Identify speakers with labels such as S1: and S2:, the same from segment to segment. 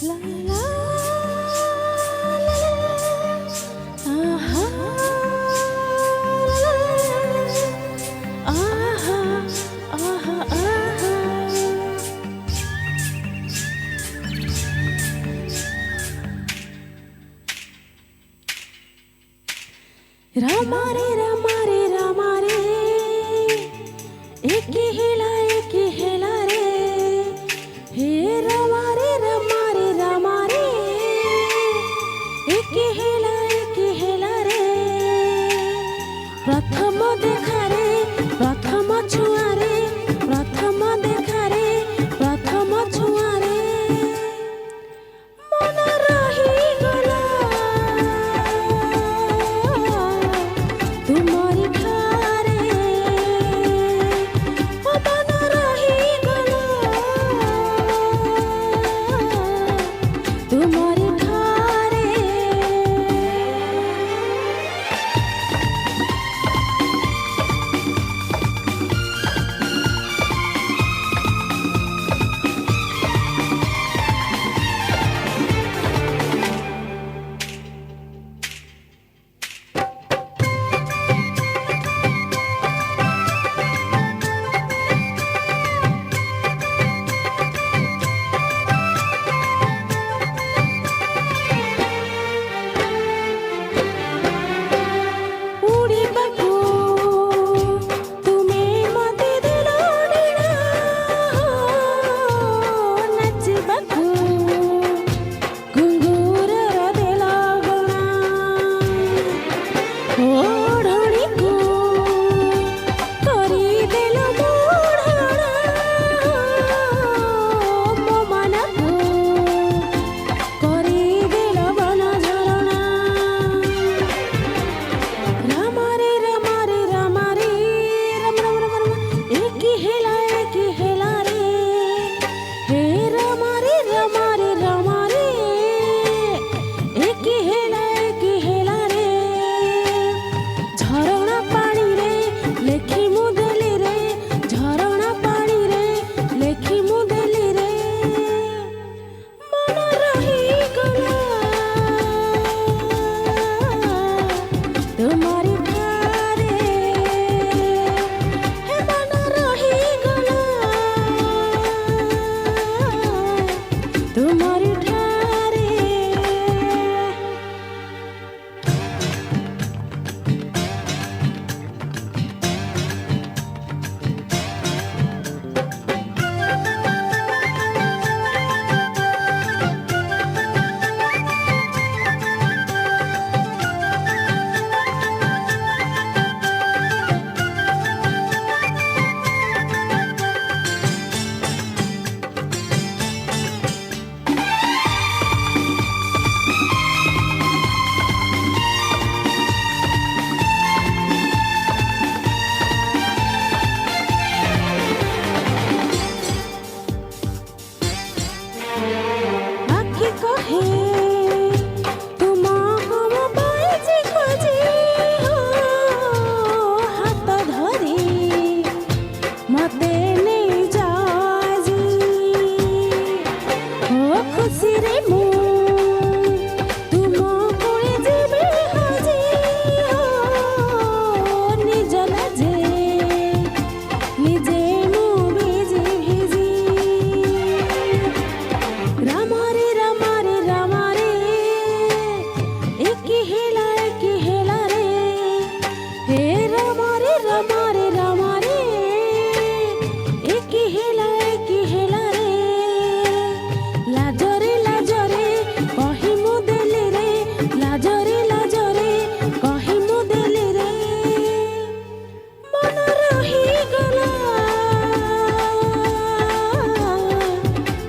S1: La la la aha aha aha aha Rama re Rama re Rama re एक हेला रे हे Rama re Rama re Rama re एक हेला रे प्रथम देखा रे प्रथम छुआ रे प्रथम देखा रे प्रथम छुआ रे मन रही गला तुमरी ठारे ओ मन रही गला तुमरी ठारे तुम्हारी ठारे हे मन रही गला तुम्हारी ठारे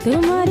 S1: तुम्हारा